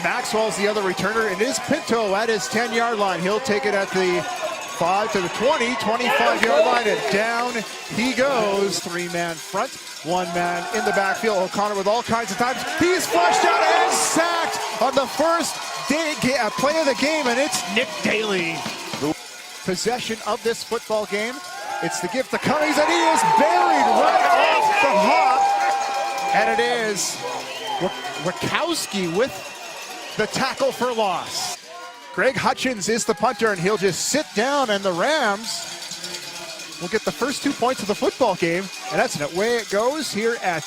Maxwell's the other returner. It is Pinto at his 10-yard line. He'll take it at the 5 to the 20, 25-yard line, and down he goes. Three-man front, one man in the backfield. O'Connor with all kinds of times. He's flushed out and sacked on the first play of the game, and it's Nick Daly. Possession of this football game. It's the gift to Cummings, and he is buried right off the hop. And it is Rakowski with the tackle for loss. Greg Hutchins is the punter, and he'll just sit down, and the Rams will get the first 2 points of the football game. And that's the way it goes here at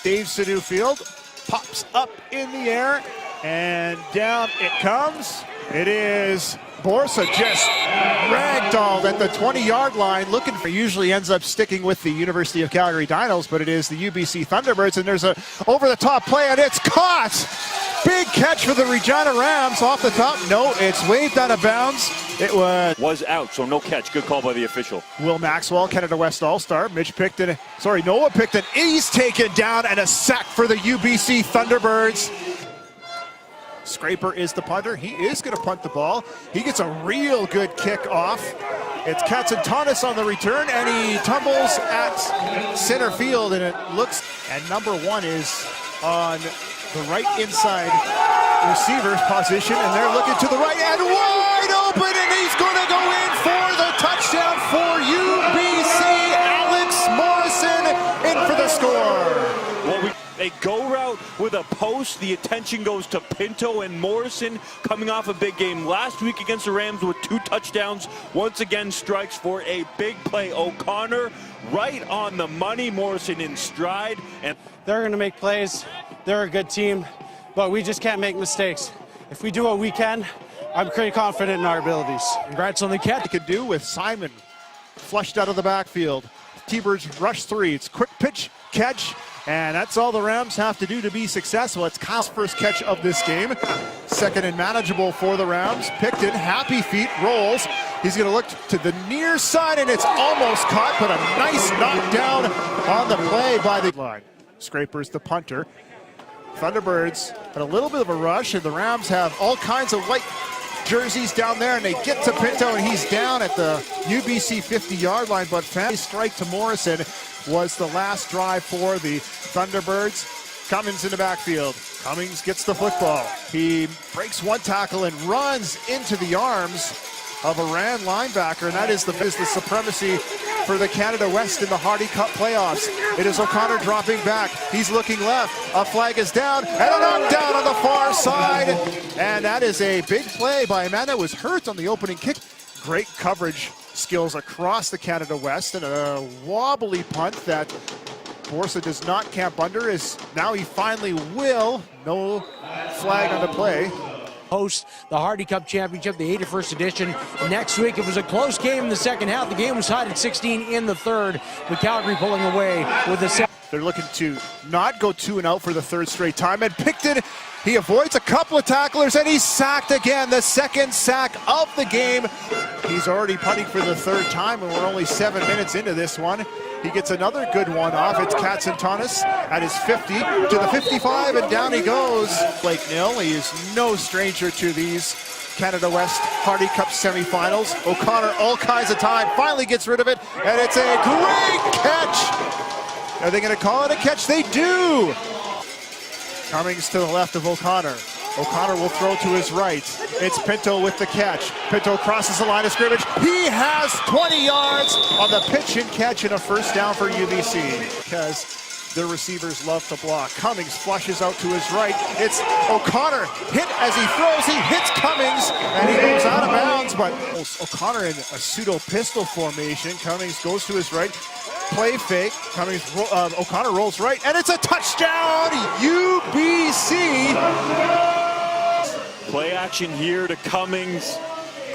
Dave Sidhu Field. Pops up in the air, and down it comes. It is Borsa just ragdolled at the 20-yard line, looking for, usually ends up sticking with the University of Calgary Dinos, but it is the UBC Thunderbirds, and there's a over-the-top play, and it's caught. Big catch for the Regina Rams off the top. No, it's waved out of bounds. It was out, so no catch. Good call by the official. Will Maxwell, Canada West All-Star. Noah Picton. He's taken down, and a sack for the UBC Thunderbirds. Scraper is the punter. He is going to punt the ball. He gets a real good kick off. It's Katsantonis on the return, and he tumbles at center field, and it looks, and number 1 is on the right inside receiver's position, and they're looking to the right, and wide open, and he's going to go in for the touchdown for UBC. Alex Morrison in for the score. A go route with a post. The attention goes to Pinto, and Morrison coming off a big game last week against the Rams with 2 touchdowns. Once again strikes for a big play. O'Connor right on the money. Morrison in stride, and they're going to make plays. They're a good team, but we just can't make mistakes. If we do what we can, I'm pretty confident in our abilities. Congrats on the catch. They could do with Simon flushed out of the backfield. T-Birds rush 3. It's quick pitch, catch, and that's all the Rams have to do to be successful. It's Kyle's first catch of this game. Second and manageable for the Rams. Picton, happy feet, rolls. He's going to look to the near side, and it's almost caught, but a nice knockdown on the play by the line. Scraper's the punter. Thunderbirds had a little bit of a rush, and the Rams have all kinds of white jerseys down there, and they get to Pinto, and he's down at the UBC 50-yard line, but strike to Morrison was the last drive for the Thunderbirds. Cummings in the backfield. Cummings gets the football. He breaks one tackle and runs into the arms of a Rand linebacker, and that is the supremacy for the Canada West in the Hardy Cup playoffs. It is O'Connor dropping back. He's looking left. A flag is down, and a knockdown on the far side. And that is a big play by a man that was hurt on the opening kick. Great coverage skills across the Canada West, and a wobbly punt that Borsa does not camp under. Is now he finally will. No flag on the play. Host the Hardy Cup Championship, the 81st edition. Next week, it was a close game in the second half. The game was tied at 16 in the third, with Calgary pulling away with the second. They're looking to not go 2 and out for the third straight time. And Picton, he avoids a couple of tacklers, and he's sacked again. The second sack of the game. He's already punting for the third time, and we're only 7 minutes into this one. He gets another good one off. It's Katsantonis at his 50 to the 55, and down he goes. Blake Nill, he is no stranger to these Canada West Hardy Cup semifinals. O'Connor, all kinds of time, finally gets rid of it, and it's a great catch. Are they going to call it a catch? They do. Cummings to the left of O'Connor. O'Connor will throw to his right. It's Pinto with the catch. Pinto crosses the line of scrimmage. He has 20 yards on the pitch and catch, and a first down for UBC because their receivers love to block. Cummings flushes out to his right. It's O'Connor hit as he throws. He hits Cummings, and he goes out of bounds, but O'Connor in a pseudo pistol formation. Cummings goes to his right. Play fake. O'Connor rolls right, and it's a touchdown, UBC. Play action here to Cummings.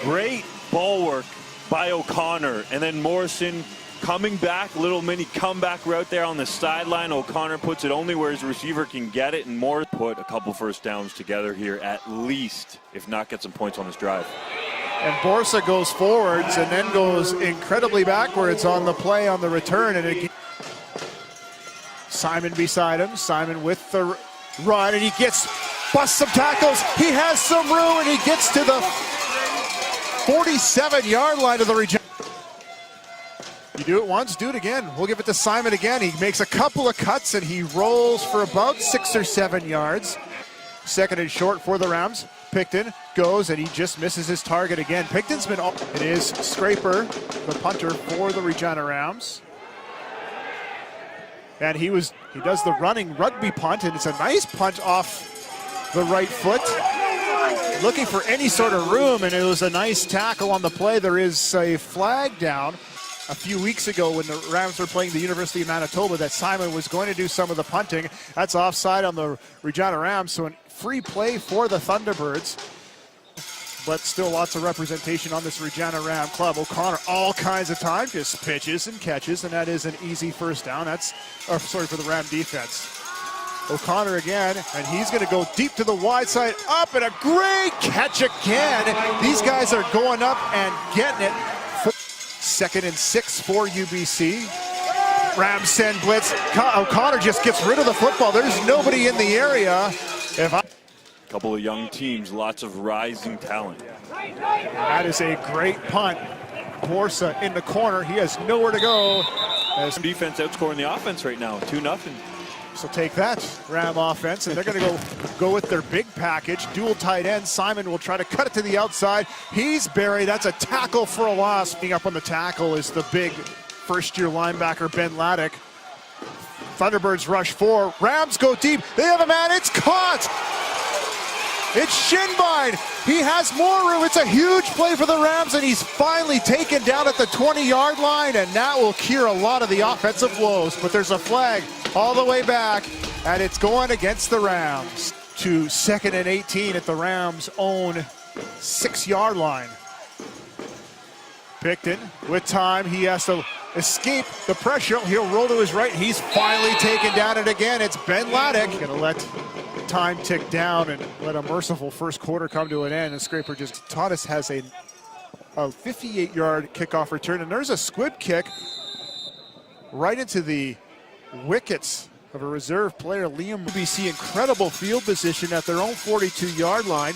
Great ball work by O'Connor, and then Morrison coming back, little mini comeback route there on the sideline. O'Connor puts it only where his receiver can get it, and Morris put a couple first downs together here at least, if not get some points on this drive. And Borsa goes forwards and then goes incredibly backwards on the play on the return. And again, Simon beside him. Simon with the run, and he gets busts some tackles. He has some room, and he gets to the 47-yard line of the Regina. You do it once, do it again. We'll give it to Simon again. He makes a couple of cuts, and he rolls for about 6 or 7 yards. Second and short for the Rams. Picton goes, and he just misses his target again. Picton's been all. It is Scraper, the punter for the Regina Rams. And he does the running rugby punt, and it's a nice punt off the right foot. Looking for any sort of room, and it was a nice tackle on the play. There is a flag down a few weeks ago when the Rams were playing the University of Manitoba that Simon was going to do some of the punting. That's offside on the Regina Rams, so a free play for the Thunderbirds. But still lots of representation on this Regina Ram club. O'Connor all kinds of time, just pitches and catches, and that is an easy first down. For the Ram defense. O'Connor again, and he's going to go deep to the wide side, up, and a great catch again. These guys are going up and getting it. 2nd and 6 for UBC. Rams send blitz. O'Connor just gets rid of the football. There's nobody in the area. Couple of young teams, lots of rising talent. That is a great punt. Borsa in the corner. He has nowhere to go. As defense outscoring the offense right now, 2-0. So take that, Ram offense, and they're going to go with their big package. Dual tight end. Simon will try to cut it to the outside. He's buried. That's a tackle for a loss. Being up on the tackle is the big first-year linebacker, Ben Laddick. Thunderbirds rush 4. Rams go deep. They have a man. It's caught. It's Shinbine. He has more room. It's a huge play for the Rams, and he's finally taken down at the 20-yard line, and that will cure a lot of the offensive woes. But there's a flag all the way back, and it's going against the Rams to 2nd and 18 at the Rams' own 6-yard line. Picton with time. He has to escape the pressure. He'll roll to his right. He's finally taken down, and again, it's Ben Laddick. Going to let time tick down and let a merciful first quarter come to an end. And Scraper just Tadas has a 58-yard kickoff return, and there's a squib kick right into the wickets of a reserve player, Liam. UBC incredible field position at their own 42-yard line,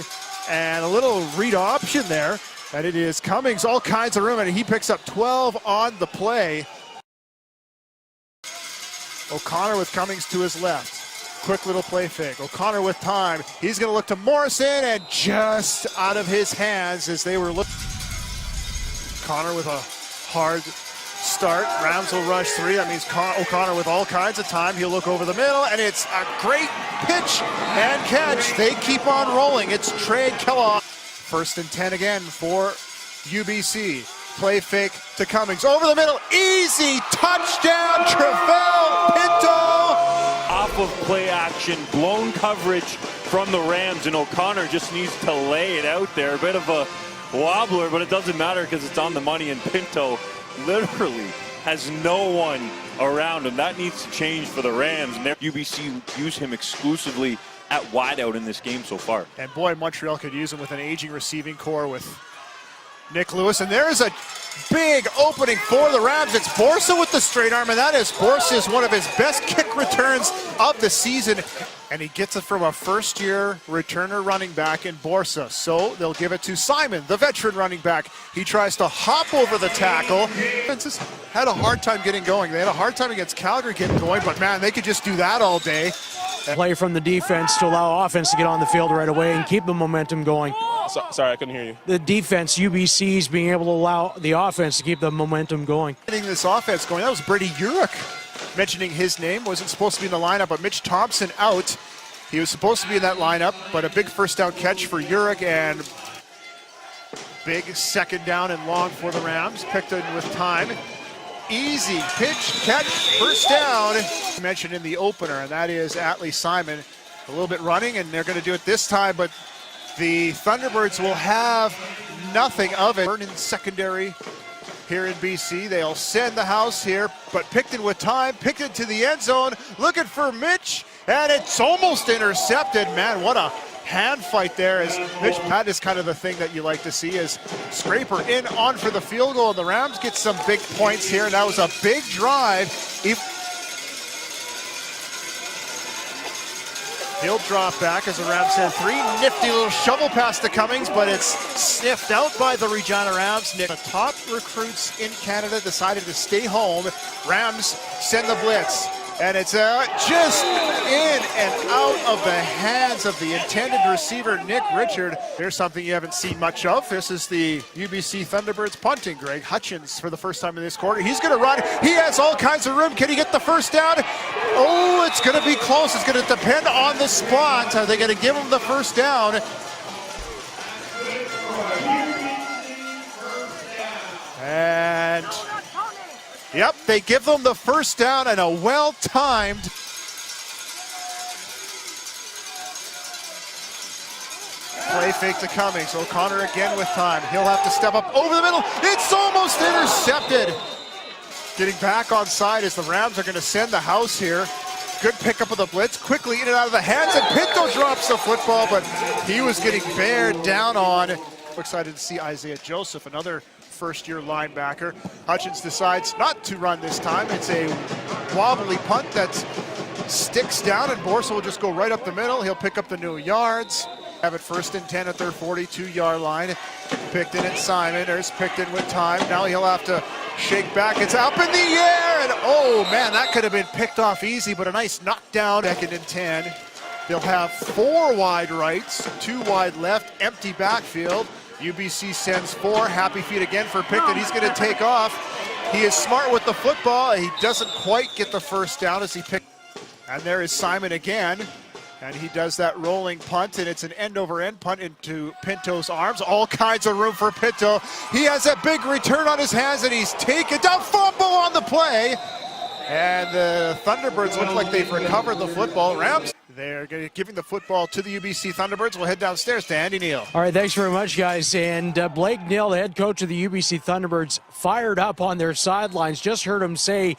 and a little read option there, and it is Cummings, all kinds of room, and he picks up 12 on the play. O'Connor with Cummings to his left. Quick little play fake. O'Connor with time. He's going to look to Morrison, and just out of his hands as they were looking. O'Connor with a hard start. Rams will rush 3. That means O'Connor with all kinds of time. He'll look over the middle, and it's a great pitch and catch. They keep on rolling. It's Trey Kellogg. 1st and 10 again for UBC. Play fake to Cummings. Over the middle. Easy touchdown, Travell Pinto. Off of play action, blown coverage from the Rams, and O'Connor just needs to lay it out there. A bit of a wobbler, but it doesn't matter because it's on the money, and Pinto literally has no one around him. That needs to change for the Rams, and UBC use him exclusively at wideout in this game so far. And boy, Montreal could use him with an aging receiving core with Nick Lewis. And there is a big opening for the Rams. It's Borsa with the straight arm, and that is Borsa's one of his best kick returns of the season. And he gets it from a first-year returner running back in Borsa. So they'll give it to Simon, the veteran running back. He tries to hop over the tackle. Just had a hard time getting going. They had a hard time against Calgary getting going, but man, they could just do that all day. Play from the defense to allow offense to get on the field right away and keep the momentum going. Sorry, I couldn't hear you. The defense, UBC's being able to allow the offense to keep the momentum going. Getting this offense going, that was Brady Urich mentioning his name. Wasn't supposed to be in the lineup, but Mitch Thompson out. He was supposed to be in that lineup, but a big first down catch for Urich, and big 2nd down and long for the Rams. Picked in with time. Easy pitch, catch, first down. I mentioned in the opener, and that is Atlee Simon. A little bit running, and they're going to do it this time, but the Thunderbirds will have nothing of it. In secondary here in BC, they'll send the house here, but Picton with time, Picton to the end zone, looking for Mitch, and it's almost intercepted. Man, what a hand fight there as Mitch. That is kind of the thing that you like to see, is Scraper in on for the field goal, and the Rams get some big points here, and that was a big drive. He'll drop back as the Rams send 3. Nifty little shovel pass to Cummings, but it's sniffed out by the Regina Rams. The top recruits in Canada decided to stay home. Rams send the blitz, and it's just in and out of the hands of the intended receiver, Nick Richard. Here's something you haven't seen much of. This is the UBC Thunderbirds punting. Greg Hutchins for the first time in this quarter. He's going to run. He has all kinds of room. Can he get the first down? Oh, it's going to be close. It's going to depend on the spot. Are they going to give him the first down? And yep, they give them the first down, and a well-timed play fake to Cummings. O'Connor again with time. He'll have to step up over the middle. It's almost intercepted. Getting back on side as the Rams are going to send the house here. Good pickup of the blitz. Quickly in and out of the hands, and Pinto drops the football, but he was getting bared down on. We're excited to see Isaiah Joseph, another first-year linebacker. Hutchins decides not to run this time. It's a wobbly punt that sticks down, and Borsa will just go right up the middle. He'll pick up the new yards. Have it 1st and 10 at their 42-yard line. Picton and Simon. There's Picton with time. Now he'll have to shake back. It's up in the air, and oh man, that could have been picked off easy, but a nice knockdown. 2nd and 10. They'll have 4 wide rights, 2 wide left, empty backfield. UBC sends 4. Happy feet again for Picton. He's going to take off. He is smart with the football. He doesn't quite get the first down as he picked. And there is Simon again. And he does that rolling punt, and it's an end-over-end punt into Pinto's arms. All kinds of room for Pinto. He has a big return on his hands, and he's taken down. Fumble on the play. And the Thunderbirds look like they've recovered the football. Rams, they're giving the football to the UBC Thunderbirds. We'll head downstairs to Andy Neal. All right, thanks very much, guys. And Blake Neal, the head coach of the UBC Thunderbirds, fired up on their sidelines. Just heard him say...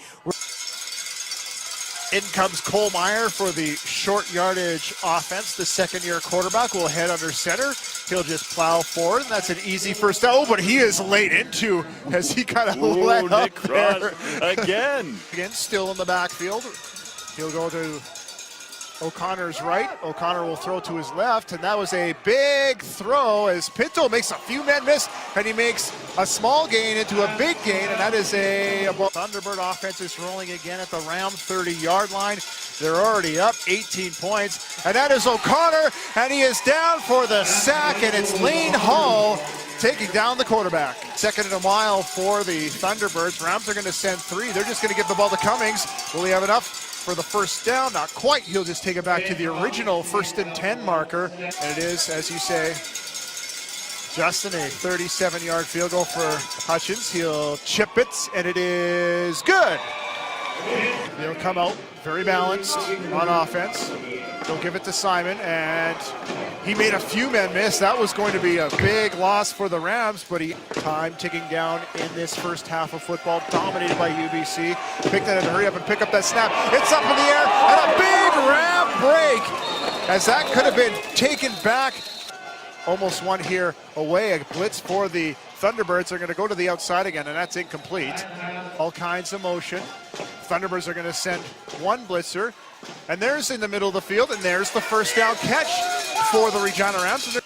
In comes Cole Meyer for the short yardage offense. The second-year quarterback will head under center. He'll just plow forward, and that's an easy first down. Oh, but he is late into as he kind of let up there. Again, still in the backfield. He'll go to O'Connor's right. O'Connor will throw to his left, and that was a big throw as Pinto makes a few men miss, and he makes a small gain into a big gain, and that is a Thunderbird offense is rolling again at the Ram 30-yard line. They're already up 18 points, and that is O'Connor, and he is down for the sack, and it's Lane Hall taking down the quarterback. 2nd and a mile for the Thunderbirds. Rams are going to send 3. They're just going to give the ball to Cummings. Will he have enough for the first down? Not quite. He'll just take it back to the original 1st and 10 marker. And it is, as you say, Justin, a 37-yard field goal for Hutchins. He'll chip it, and it is good. He'll come out very balanced on offense. He'll give it to Simon, and he made a few men miss. That was going to be a big loss for the Rams, but time ticking down in this first half of football, dominated by UBC. Pick that and hurry up and pick up that snap. It's up in the air, and a big Ram break, as that could have been taken back. Almost one here away. A blitz for the Thunderbirds. They're going to go to the outside again, and that's incomplete. All kinds of motion. Thunderbirds are going to send 1 blitzer. And there's in the middle of the field, and there's the first down catch for the Regina Rams.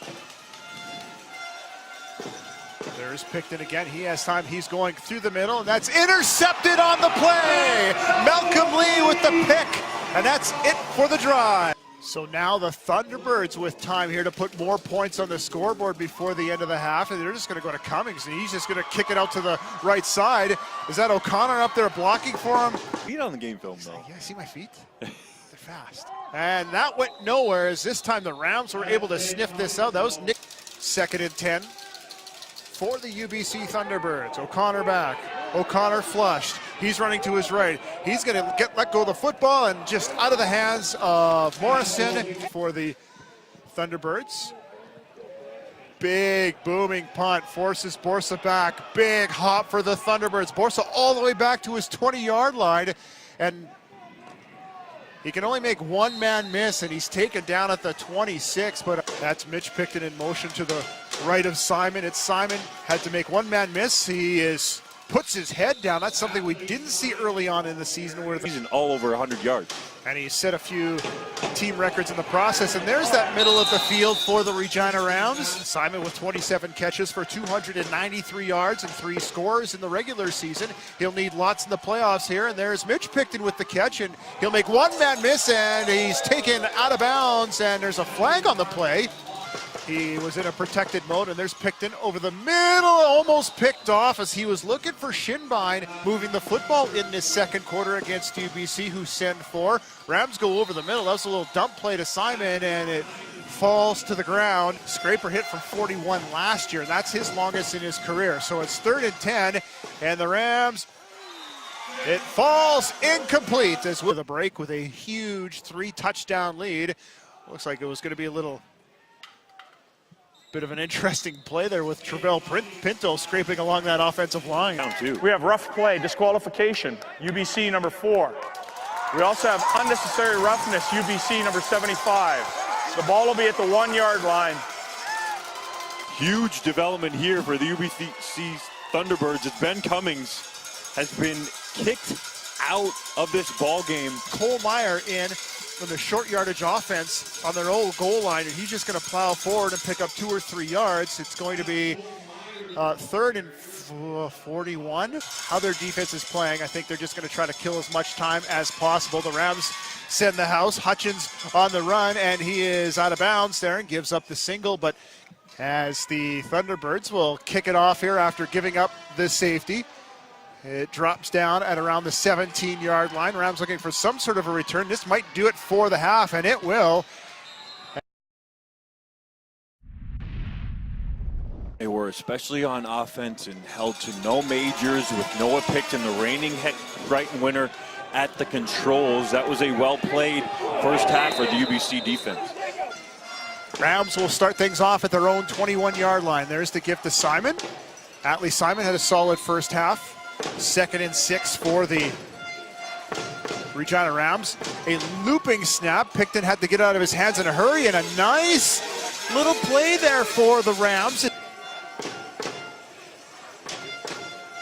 There's Picton again. He has time. He's going through the middle, and that's intercepted on the play. Malcolm Lee with the pick, and that's it for the drive. So now the Thunderbirds with time here to put more points on the scoreboard before the end of the half, and they're just going to go to Cummings, and he's just going to kick it out to the right side. Is that O'Connor up there blocking for him? feet on the game film, though. Yeah, see my feet? They're fast. And that went nowhere, as this time the Rams were able to sniff this out. That was Nick. 2nd and 10 for the UBC Thunderbirds. O'Connor back. O'Connor flushed. He's running to his right. He's going to let go of the football, and just out of the hands of Morrison for the Thunderbirds. Big booming punt forces Borsa back. Big hop for the Thunderbirds. Borsa all the way back to his 20-yard line, and he can only make 1 man miss, and he's taken down at the 26, but that's Mitch Picton in motion to the right of Simon. It's Simon, had to make 1 man miss. He is puts his head down. That's something we didn't see early on in the season. Season all over 100 yards. And he set a few team records in the process. And there's that middle of the field for the Regina Rams. Simon with 27 catches for 293 yards and 3 scores in the regular season. He'll need lots in the playoffs here. And there's Mitch Picton with the catch, and he'll make one man miss, and he's taken out of bounds, and there's a flag on the play. He was in a protected mode, and there's Picton over the middle, almost picked off as he was looking for Shinbine, moving the football in this second quarter against UBC, who send 4. Rams go over the middle. That was a little dump play to Simon, and it falls to the ground. Scraper hit from 41 last year. That's his longest in his career. So it's 3rd and 10, and the Rams, it falls incomplete as with a break with a huge 3-touchdown lead. Looks like it was going to be a little bit of an interesting play there with Travell Pinto scraping along that offensive line. We have rough play, disqualification, UBC number 4. We also have unnecessary roughness, UBC number 75. The ball will be at the 1-yard line. Huge development here for the UBC Thunderbirds as Ben Cummings has been kicked out of this ball game. Cole Meyer in the short yardage offense on their old goal line, and he's just going to plow forward and pick up 2 or 3 yards. It's going to be 3rd and 41. How their defense is playing, I think they're just going to try to kill as much time as possible. The Rams send the house. Hutchins on the run, and he is out of bounds there and gives up the single, but as the Thunderbirds will kick it off here after giving up the safety. It drops down at around the 17-yard line. Rams looking for some sort of a return. This might do it for the half, and it will. They were especially on offense and held to no majors with Noah Picton, the reigning Brighton winner, at the controls. That was a well-played first half for the UBC defense. Rams will start things off at their own 21-yard line. There's the gift to Simon. Atlee Simon had a solid first half. 2nd and 6 for the Regina Rams. A looping snap. Picton had to get out of his hands in a hurry, and a nice little play there for the Rams.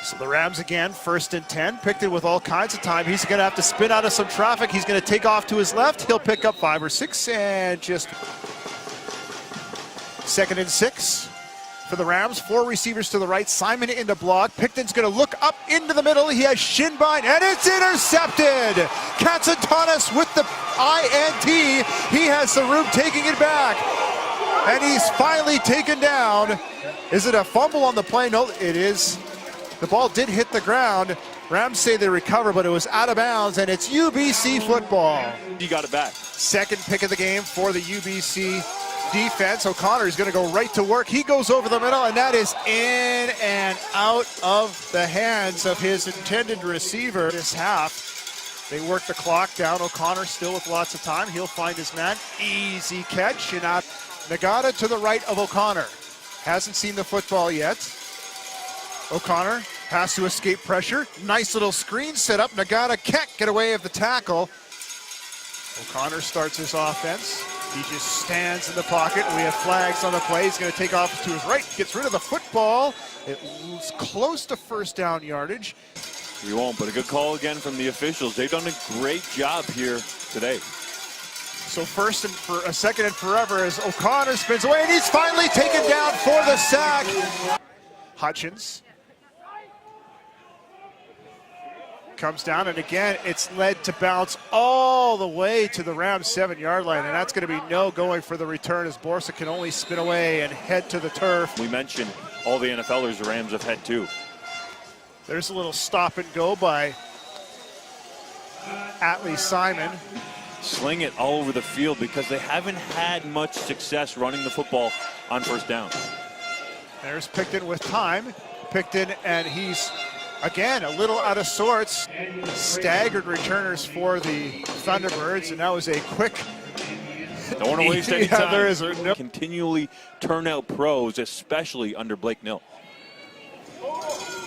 So the Rams again, 1st and 10. Picton with all kinds of time. He's going to have to spin out of some traffic. He's going to take off to his left. He'll pick up 5 or 6, and just 2nd and 6. For the Rams, 4 receivers to the right, Simon into block. Picton's going to look up into the middle. He has Shinbine, and it's intercepted. Katsantonis with the INT. He has the room taking it back, and he's finally taken down. Is it a fumble on the play? No, it is. The ball did hit the ground. Rams say they recover, but it was out of bounds, and it's UBC football. He got it back. 2nd pick of the game for the UBC defense. O'Connor is going to go right to work. He goes over the middle, and that is in and out of the hands of his intended receiver. This half, they work the clock down. O'Connor still with lots of time. He'll find his man. Easy catch, and out. Nagata to the right of O'Connor. Hasn't seen the football yet. O'Connor has to escape pressure. Nice little screen set up. Nagata can't get away of the tackle. O'Connor starts his offense. He just stands in the pocket. We have flags on the play. He's going to take off to his right. Gets rid of the football. It was close to first down yardage. He won't, but a good call again from the officials. They've done a great job here today. So 2nd and forever as O'Connor spins away, and he's finally taken down for the sack. Hutchins comes down, and again, it's led to bounce all the way to the Rams 7-yard line, and that's going to be no going for the return as Borsa can only spin away and head to the turf. We mentioned all the NFLers the Rams have had too. There's a little stop and go by Atlee Simon. Sling it all over the field because they haven't had much success running the football on first down. There's Picton with time. Picton, and he's again a little out of sorts. Staggered returners for the Thunderbirds, and that was a quick. Don't want to waste any time. There is no. Continually turn out pros, especially under Blake Nill.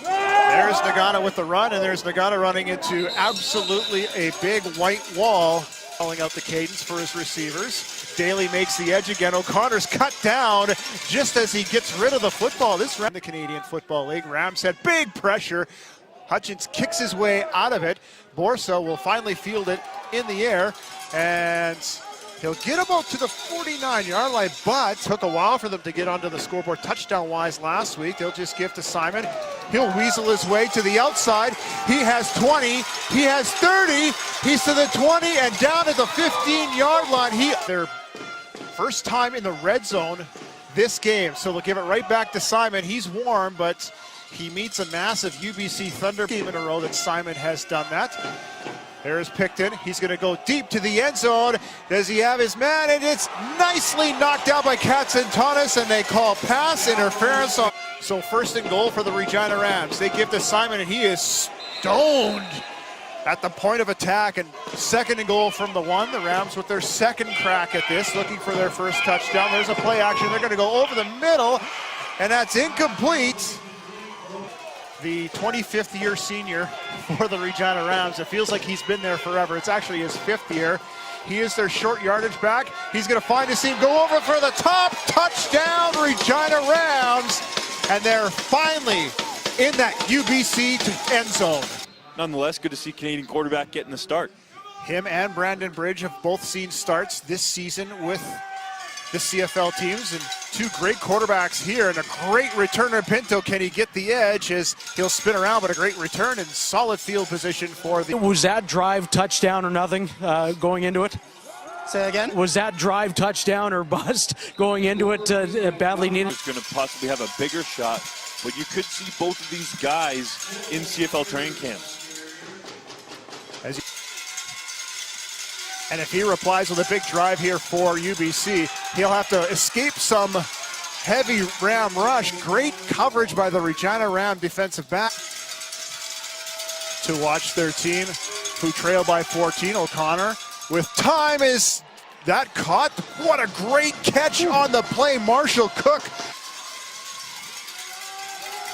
There's Nagata with the run, and there's Nagata running into absolutely a big white wall. Calling out the cadence for his receivers. Daly makes the edge again. O'Connor's cut down just as he gets rid of the football. This round, the Canadian Football League. Rams had big pressure. Hutchins kicks his way out of it. Borso will finally field it in the air, and he'll get about to the 49-yard line, but took a while for them to get onto the scoreboard touchdown-wise last week. They'll just give to Simon. He'll weasel his way to the outside. He has 20. He has 30. He's to the 20 and down at the 15-yard line. Their first time in the red zone this game, so they'll give it right back to Simon. He's warm, but he meets a massive UBC Thunder game in a row that Simon has done that. There's Picton. He's going to go deep to the end zone. Does he have his man? And it's nicely knocked out by Katsantonis, and they call pass interference. So first and goal for the Regina Rams. They give to Simon, and he is stoned at the point of attack. And second and goal from the one. The Rams with their second crack at this, looking for their first touchdown. There's a play action. They're going to go over the middle, and that's incomplete. The 25th year senior for the Regina Rams. It feels like he's been there forever. It's actually his 5th year. He is their short yardage back. He's going to find a seam, go over for the top, touchdown Regina Rams, and they're finally in that UBC end zone. Nonetheless, good to see Canadian quarterback getting the start. Him and Brandon Bridge have both seen starts this season with the CFL teams, and two great quarterbacks here, and a great returner. Pinto, can he get the edge as he'll spin around, but a great return and solid field position for the... Was that drive touchdown or nothing going into it? Say again? Was that drive touchdown or bust going into it badly needed? It's going to possibly have a bigger shot, but you could see both of these guys in CFL training camps. And if he replies with a big drive here for UBC, he'll have to escape some heavy Ram rush. Great coverage by the Regina Ram defensive back to watch their team, who trail by 14. O'Connor with time. Is that caught? What a great catch on the play, Marshall Cook.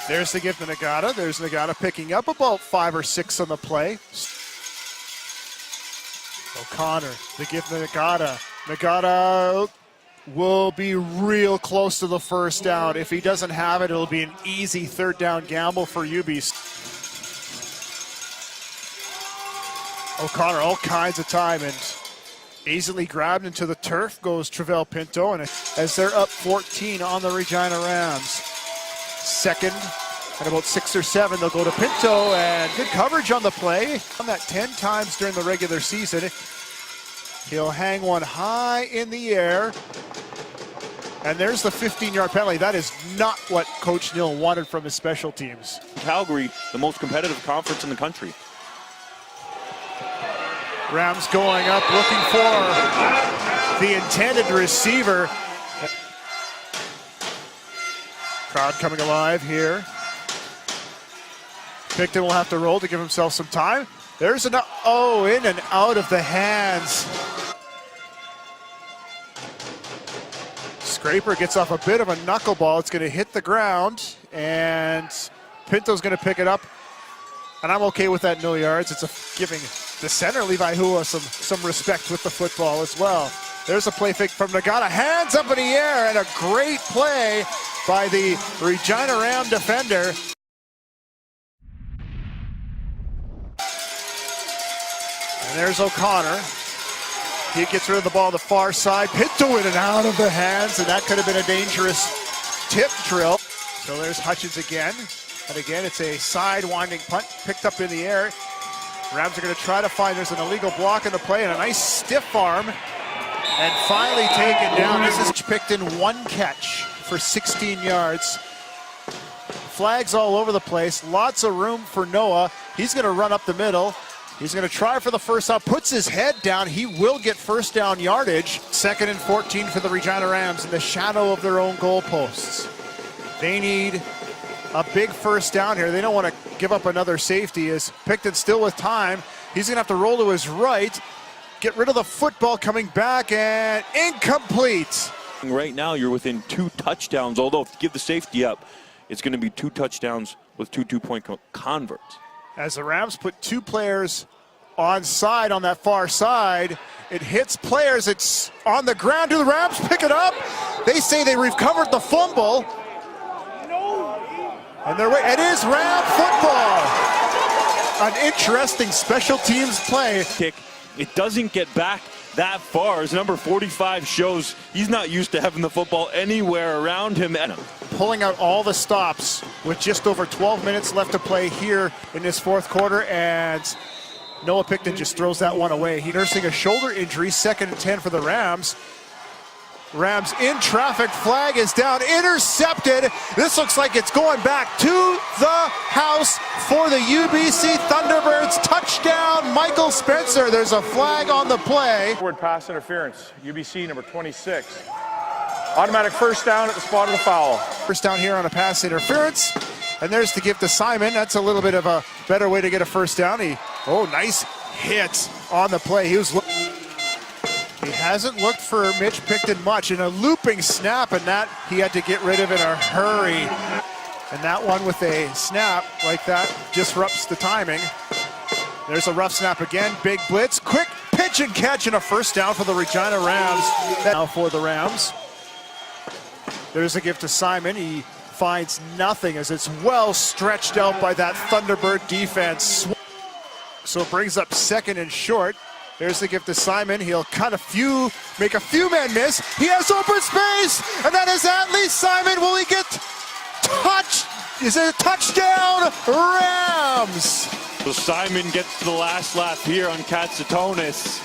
There's the gift to Nagata. There's Nagata picking up about 5 or 6 on the play. O'Connor, the gift to Nagata. Nagata will be real close to the first down. If he doesn't have it, it'll be an easy third down gamble for UBC. O'Connor, all kinds of time, and easily grabbed into the turf goes Travell Pinto, and as they're up 14 on the Regina Rams. Second and about 6 or 7, they'll go to Pinto, and good coverage on the play. On that 10 times during the regular season. He'll hang one high in the air. And there's the 15-yard penalty. That is not what Coach Neal wanted from his special teams. Calgary, the most competitive conference in the country. Rams going up, looking for the intended receiver. Crowd coming alive here. Picton will have to roll to give himself some time. There's in and out of the hands. Scraper gets off a bit of a knuckleball. It's going to hit the ground, and Pinto's going to pick it up. And I'm okay with that, no yards. It's giving the center, Levi Hua, some respect with the football as well. There's a play fake from Nagata. Hands up in the air, and a great play by the Regina Ram defender. And there's O'Connor. He gets rid of the ball on the far side. Pinto in and out of the hands, and that could have been a dangerous tip drill. So there's Hutchins again. And again, it's a side-winding punt picked up in the air. Rams are going to try to find, there's an illegal block in the play, and a nice stiff arm. And finally taken down. This is picked in 1 catch for 16 yards. Flags all over the place. Lots of room for Noah. He's going to run up the middle. He's going to try for the first down. Puts his head down. He will get first down yardage. 2nd and 14 for the Regina Rams in the shadow of their own goalposts. They need a big first down here. They don't want to give up another safety. As Picton still with time. He's going to have to roll to his right. Get rid of the football, coming back, and incomplete. Right now, you're within 2 touchdowns, although if you give the safety up, it's going to be 2 touchdowns with 2 two-point converts. As the Rams put 2 players on side on that far side, It hits players. It's on the ground. Do the Rams pick it up? They say they recovered the fumble. And it is Ram football. An interesting special teams play. Kick. It doesn't get back that far, as number 45 shows he's not used to having the football anywhere around him. Pulling out all the stops with just over 12 minutes left to play here in this fourth quarter, and Noah Picton just throws that one away. He's nursing a shoulder injury, 2nd and 10 for the Rams. Rams in traffic, flag is down, intercepted. This looks like it's going back to the house for the UBC Thunderbirds. Touchdown, Michael Spencer. There's a flag on the play. Forward pass interference, UBC number 26. Automatic first down at the spot of the foul. First down here on a pass interference. And there's the give to Simon. That's a little bit of a better way to get a first down. Nice hit on the play. He hasn't looked for Mitch Picton much in a looping snap, and that he had to get rid of in a hurry. And that one with a snap like that disrupts the timing. There's a rough snap again, big blitz, quick pitch and catch, and a first down for the Regina Rams. Now for the Rams. There's a give to Simon. He finds nothing as it's well stretched out by that Thunderbird defense. So it brings up 2nd and short. There's the give to Simon. He'll make a few men miss. He has open space, and that is Atlee Simon. Will he get touched? Is it a touchdown? Rams! So Simon gets the last laugh here on Katsatonis.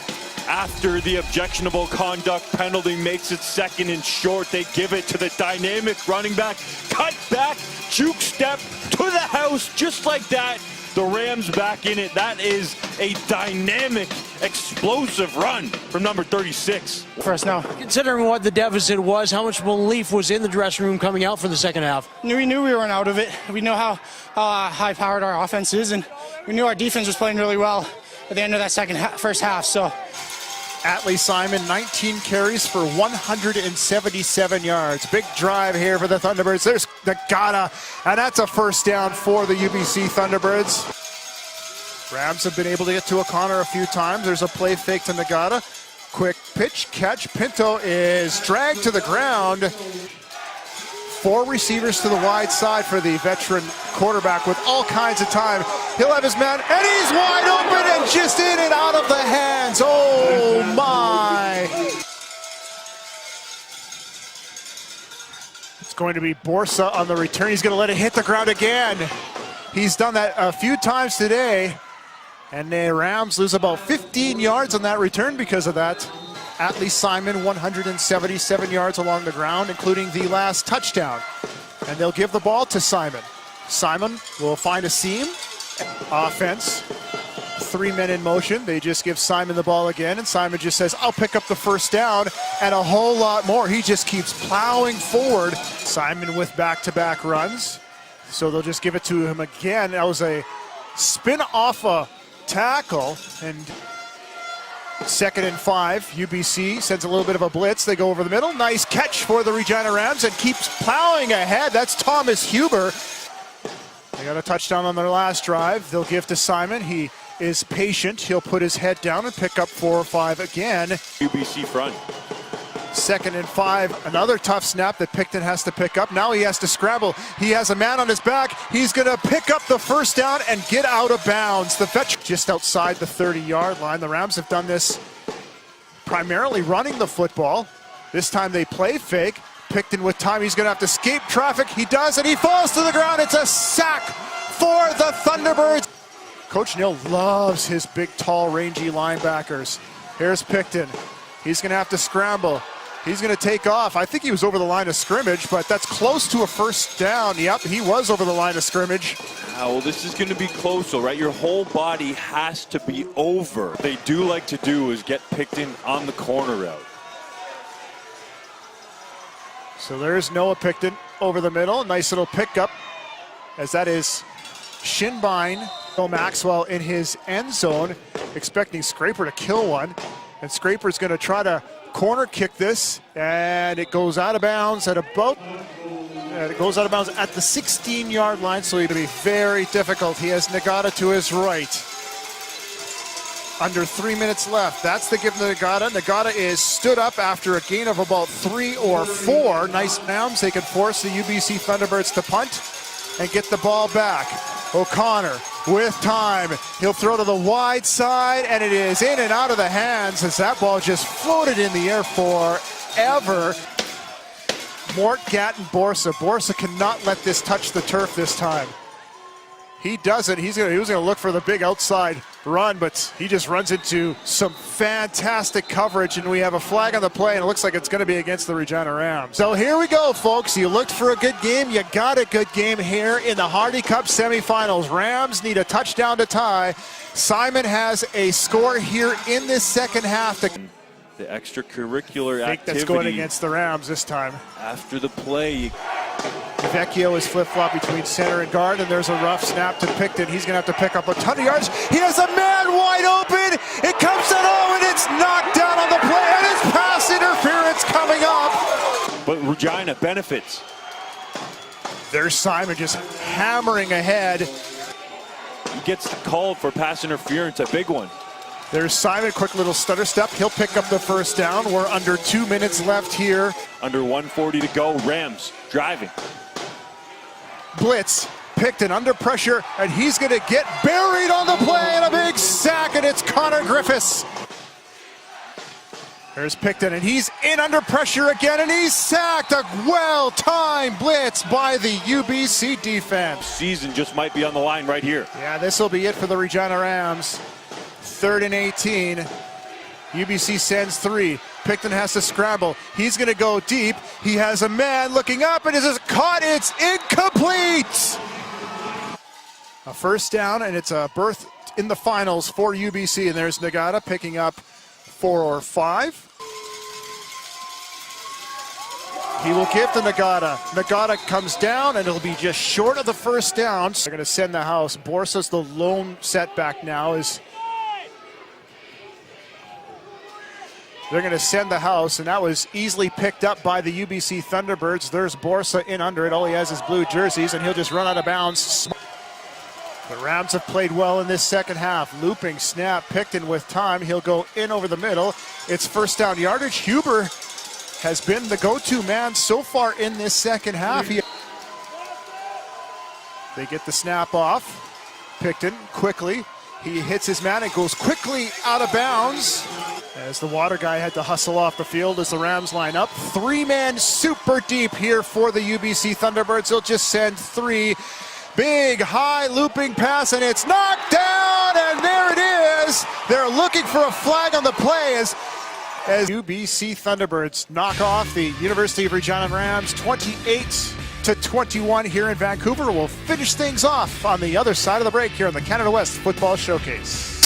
After the objectionable conduct penalty makes it 2nd and short, they give it to the dynamic running back. Cut back, juke step to the house, just like that. The Rams back in it. That is a dynamic, explosive run from number 36. For us now. Considering what the deficit was, how much belief was in the dressing room coming out for the second half? We knew we weren't out of it. We know how high-powered our offense is, and we knew our defense was playing really well at the end of that first half. So, Atlee Simon, 19 carries for 177 yards. Big drive here for the Thunderbirds. There's Nagata, and that's a first down for the UBC Thunderbirds. Rams have been able to get to O'Connor a few times. There's a play fake to Nagata. Quick pitch, catch. Pinto is dragged to the ground. 4 receivers to the wide side for the veteran quarterback with all kinds of time. He'll have his man, and he's wide open and just in and out of the hands. Oh my! It's going to be Borsa on the return. He's going to let it hit the ground again. He's done that a few times today, and the Rams lose about 15 yards on that return because of that. Atlee Simon, 177 yards along the ground, including the last touchdown. And they'll give the ball to Simon. Simon will find a seam. Offense, 3 men in motion. They just give Simon the ball again, and Simon just says, I'll pick up the first down, and a whole lot more. He just keeps plowing forward. Simon with back-to-back runs. So they'll just give it to him again. That was a spin off a tackle, and 2nd and 5. UBC sends a little bit of a blitz. They go over the middle. Nice catch for the Regina Rams and keeps plowing ahead. That's Thomas Huber. They got a touchdown on their last drive. They'll give to Simon. He is patient. He'll put his head down and pick up 4 or 5 again. UBC front. 2nd and 5. Another tough snap that Picton has to pick up. Now he has to scramble. He has a man on his back. He's going to pick up the first down and get out of bounds. The veteran just outside the 30-yard line. The Rams have done this primarily running the football. This time they play fake. Picton with time. He's going to have to escape traffic. He does, and he falls to the ground. It's a sack for the Thunderbirds. Coach Neal loves his big, tall, rangy linebackers. Here's Picton. He's going to have to scramble. He's going to take off. I think he was over the line of scrimmage, but that's close to a first down. Yep, he was over the line of scrimmage. Well, this is going to be close, though, right? Your whole body has to be over. What they do like to do is get Picton on the corner route. So there's Noah Picton over the middle. Nice little pickup, as that is Shinbine. Maxwell in his end zone, expecting Scraper to kill one. And Scraper's going to try to corner kick this, and it goes out of bounds at about the 16-yard line, so it'll be very difficult. He has Nagata to his right. Under 3 minutes left. That's the give to Nagata. Nagata is stood up after a gain of about 3 or 4. Nice bounce. They can force the UBC Thunderbirds to punt and get the ball back. O'Connor with time. He'll throw to the wide side, and it is in and out of the hands as that ball just floated in the air forever. Mort, Gatton, Borsa. Borsa cannot let this touch the turf this time. He doesn't. He was going to look for the big outside run, but he just runs into some fantastic coverage, and we have a flag on the play, and it looks like it's going to be against the Regina Rams. So here we go, folks. You looked for a good game. You got a good game here in the Hardy Cup semifinals. Rams need a touchdown to tie. Simon has a score here in this second half. The extracurricular I think activity that's going against the Rams this time. after the play. Vecchio is flip-flop between center and guard, and there's a rough snap to Picton. He's going to have to pick up a ton of yards. He has a man wide open. It comes to and it's knocked down on the play, and it's pass interference coming up. But Regina benefits. There's Simon just hammering ahead. He gets called for pass interference, a big one. There's Simon, quick little stutter step. He'll pick up the first down. We're under 2 minutes left here. Under 1:40 to go, Rams driving. Blitz, Picton under pressure, and he's going to get buried on the play, and a big sack, and it's Connor Griffiths. There's Picton, and he's in under pressure again, and he's sacked. A well-timed blitz by the UBC defense. Season just might be on the line right here. Yeah, this will be it for the Regina Rams. 3rd and 18. UBC sends 3. Picton has to scramble. He's going to go deep. He has a man looking up, and is caught. It's incomplete. A first down, and it's a berth in the finals for UBC. And there's Nagata picking up 4 or 5. He will give to Nagata. Nagata comes down, and it'll be just short of the first down. They're going to send the house. Borsa's the lone setback now. They're going to send the house, and that was easily picked up by the UBC Thunderbirds. There's Borsa in under it. All he has is blue jerseys, and he'll just run out of bounds. The Rams have played well in this second half. Looping snap, Picton with time. He'll go in over the middle. It's first down yardage. Huber has been the go-to man so far in this second half. They get the snap off. Picton quickly. He hits his man and goes quickly out of bounds. As the water guy had to hustle off the field as the Rams line up. 3-man super deep here for the UBC Thunderbirds. They'll just send 3. Big high looping pass, and it's knocked down, and there it is. They're looking for a flag on the play as UBC Thunderbirds knock off the University of Regina Rams 28-21 here in Vancouver. We'll finish things off on the other side of the break here on the Canada West Football Showcase.